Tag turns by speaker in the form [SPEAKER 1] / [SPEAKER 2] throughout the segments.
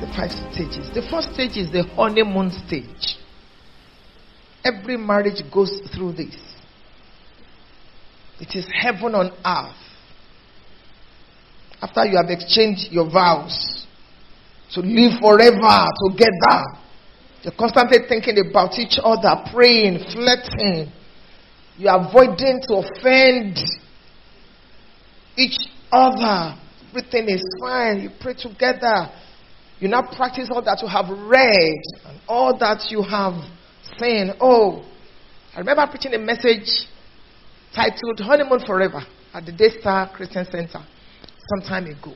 [SPEAKER 1] the 5 stages. The first stage is the honeymoon stage. Every marriage goes through this. It is heaven on earth. After you have exchanged your vows to live forever together, you're constantly thinking about each other, praying, flirting. You're avoiding to offend each other. Everything is fine. You pray together. You now practice all that you have read and all that you have seen. Oh, I remember preaching a message titled Honeymoon Forever at the Daystar Christian Center some time ago.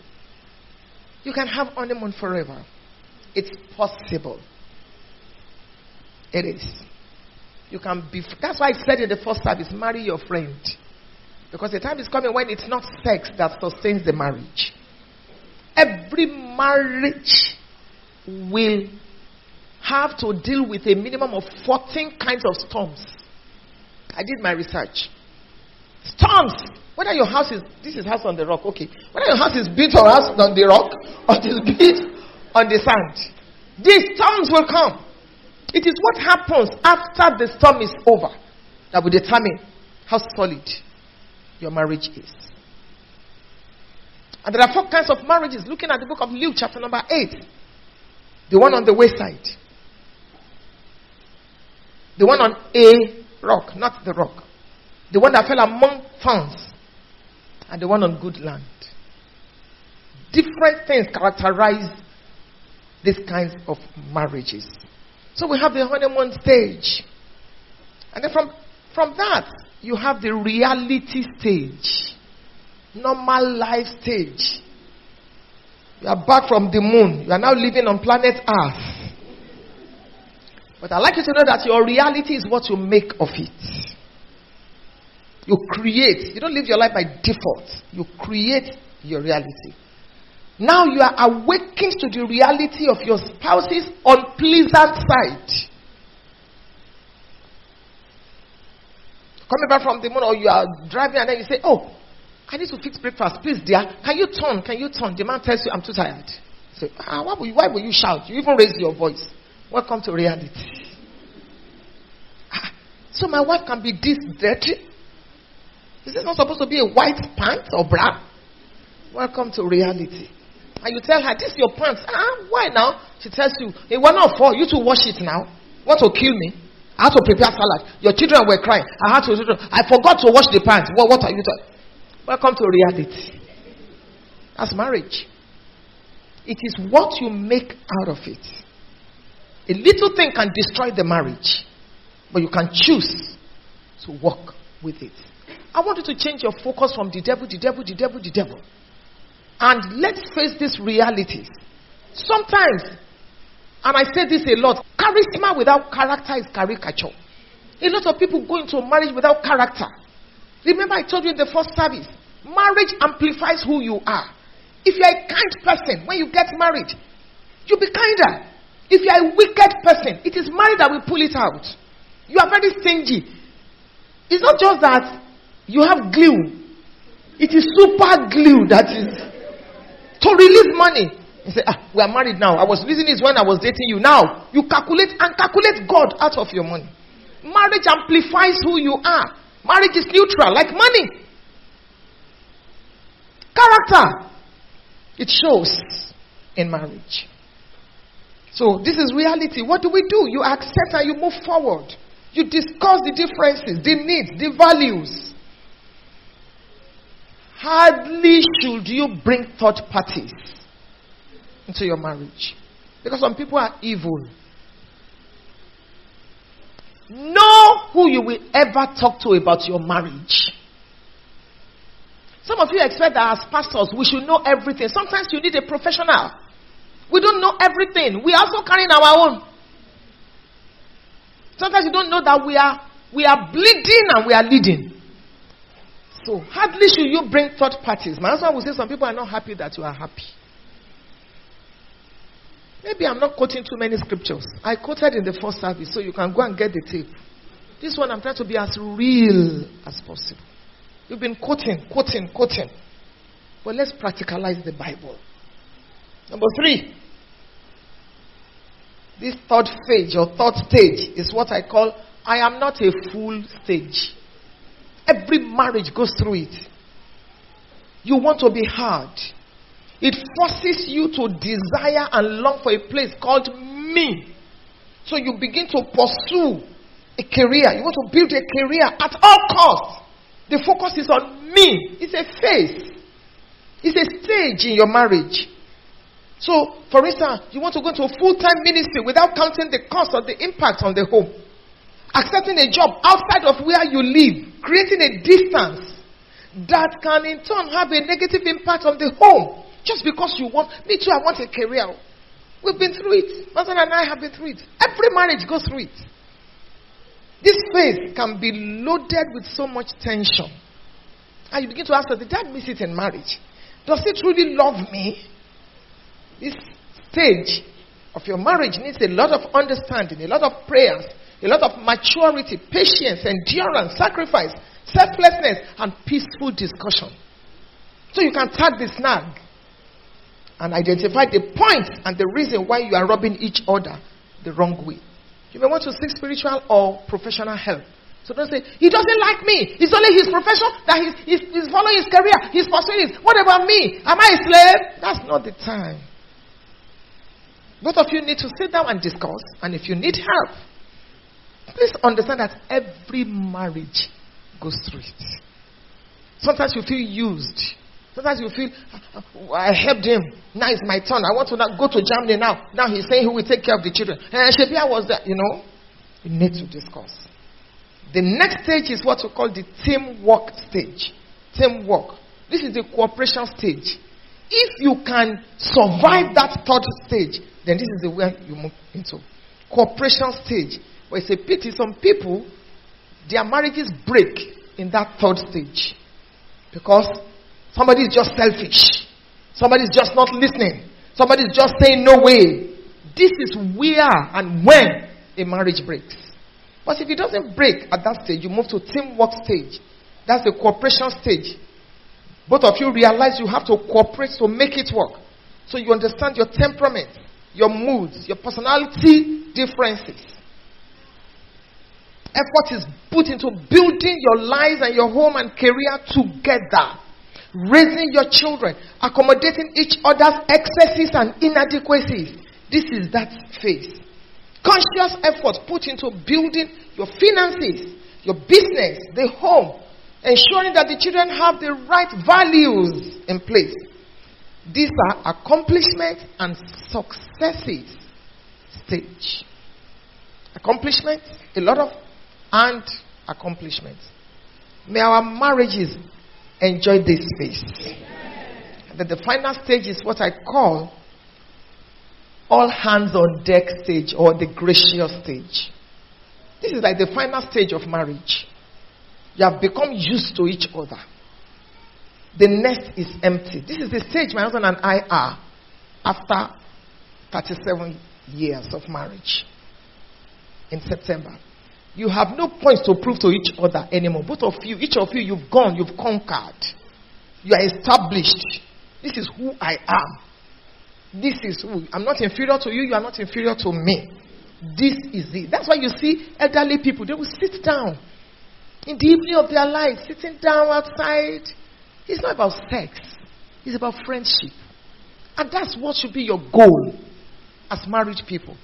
[SPEAKER 1] You can have honeymoon forever. It's possible. It is. You can be. That's why I said in the first service, marry your friend. Because the time is coming when it's not sex that sustains the marriage. Every marriage will have to deal with a minimum of 14 kinds of storms. I did my research. Storms. Whether your house is, this is house on the rock, okay. Whether your house is built or house on the rock or it is built on the sand, these storms will come. It is what happens after the storm is over that will determine how solid your marriage is. And there are 4 kinds of marriages. Looking at the book of Luke, chapter number 8. The one on the wayside. The one on a rock, not the rock. The one that fell among thorns. And the one on good land. Different things characterize these kinds of marriages. So we have the honeymoon stage. And then from that, you have the reality stage. Normal life stage. You are back from the moon. You are now living on planet Earth. But I'd like you to know that your reality is what you make of it. You create. You don't live your life by default. You create your reality. Now you are awakened to the reality of your spouse's unpleasant side. Coming back from the moon, or you are driving and then you say, oh, I need to fix breakfast. Please, dear, can you turn? Can you turn? The man tells you, I'm too tired. You say, why will you shout? You even raise your voice. Welcome to reality. So my wife can be this dirty? Is this not supposed to be a white pants or bra? Welcome to reality. And you tell her, this is your pants. Why now? She tells you, it was not for you to wash it now. Want to kill me? I had to prepare salad. Your children were crying. I forgot to wash the pants. What are you doing? Welcome to reality. That's marriage. It is what you make out of it. A little thing can destroy the marriage, but you can choose to work with it. I want you to change your focus from the devil. And let's face these realities. Sometimes, and I say this a lot, charisma without character is caricature. A lot of people go into marriage without character. Remember I told you in the first service, marriage amplifies who you are. If you are a kind person, when you get married, you'll be kinder. If you are a wicked person, it is marriage that will pull it out. You are very stingy. It's not just that you have glue. It is super glue that is to release money. You say, we are married now. I was releasing this when I was dating you. Now, you calculate God out of your money. Marriage amplifies who you are. Marriage is neutral, like money. Character. It shows in marriage. So, this is reality. What do? You accept and you move forward. You discuss the differences, the needs, the values. Hardly should you bring third parties into your marriage. Because some people are evil. Know who you will ever talk to about your marriage. Some of you expect that as pastors we should know everything. Sometimes you need a professional. We don't know everything. We are also carrying our own. Sometimes you don't know that we are bleeding and we are leading. So hardly should you bring third parties. My husband will say some people are not happy that you are happy. Maybe I'm not quoting too many scriptures. I quoted in the first service, so you can go and get the tape. This one I'm trying to be as real as possible. You've been quoting. But let's practicalize the Bible. Number 3. This third phase or third stage is what I call I am not a fool stage. Every marriage goes through it. You want to be heard. It forces you to desire and long for a place called me. So you begin to pursue a career. You want to build a career at all costs. The focus is on me. It's a phase. It's a stage in your marriage. So, for instance, you want to go into a full-time ministry without counting the cost or the impact on the home. Accepting a job outside of where you live, creating a distance that can in turn have a negative impact on the home. Just because you want, me too, I want a career. We've been through it. Pastor and I have been through it. Every marriage goes through it. This phase can be loaded with so much tension. And you begin to ask, did I miss it in marriage? Does he truly love me? This stage of your marriage needs a lot of understanding, a lot of prayers, a lot of maturity, patience, endurance, sacrifice, selflessness, and peaceful discussion. So you can tag the snag and identify the point and the reason why you are rubbing each other the wrong way. You may want to seek spiritual or professional help. So don't say, he doesn't like me. It's only his profession that he's following his career. He's pursuing it. What about me? Am I a slave? That's not the time. Both of you need to sit down and discuss. And if you need help, please understand that every marriage goes through it. Sometimes you feel used. Sometimes you feel, I helped him. Now it's my turn. I want to now go to Germany now. Now he's saying who will take care of the children. And Shebia was there. You know, you need to discuss. The next stage is what we call the teamwork stage. Teamwork. This is the cooperation stage. If you can survive that third stage, then this is the way you move into cooperation stage. But it's a pity some people, their marriages break in that third stage. Because somebody is just selfish. Somebody is just not listening. Somebody is just saying no way. This is where and when a marriage breaks. But if it doesn't break at that stage, you move to teamwork stage. That's the cooperation stage. Both of you realize you have to cooperate to make it work. So you understand your temperament, your moods, your personality differences. Effort is put into building your lives and your home and career together. Raising your children, accommodating each other's excesses and inadequacies. This is that phase. Conscious effort put into building your finances, your business, the home, ensuring that the children have the right values in place. These are accomplishment and successes stage. Accomplishment, a lot of and accomplishments. May our marriages enjoy this phase. And then the final stage is what I call all hands on deck stage or the gracious stage. This is like the final stage of marriage. You have become used to each other. The nest is empty. This is the stage my husband and I are after 37 years of marriage in September. You have no points to prove to each other anymore. Both of you, each of you, you've gone, you've conquered. You are established. This is who I am. This is who. I'm not inferior to you, you are not inferior to me. This is it. That's why you see elderly people, they will sit down in the evening of their life, sitting down outside. It's not about sex. It's about friendship. And that's what should be your goal as married people.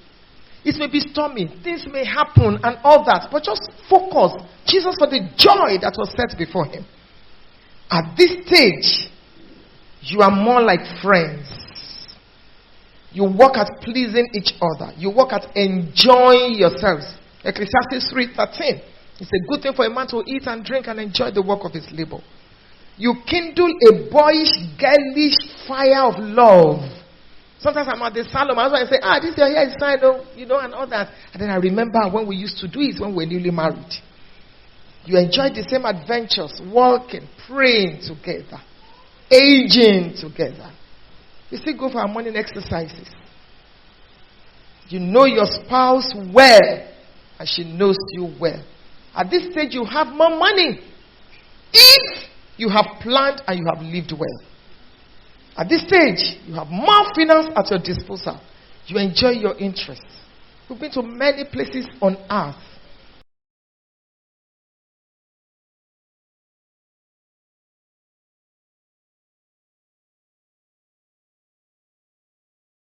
[SPEAKER 1] It may be stormy, things may happen and all that, but just focus. Jesus for the joy that was set before him. At this stage, you are more like friends. You work at pleasing each other. You work at enjoying yourselves. Ecclesiastes 3:13. It's a good thing for a man to eat and drink and enjoy the work of his labor. You kindle a boyish, girlish fire of love. Sometimes I'm at the salon, my husband say, this your hair is fine, and all that. And then I remember when we used to do it when we were newly married. You enjoy the same adventures, walking, praying together, aging together. You still go for our morning exercises. You know your spouse well, and she knows you well. At this stage, you have more money if you have planned and you have lived well. At this stage, you have more finance at your disposal. You enjoy your interests. We've been to many places on earth.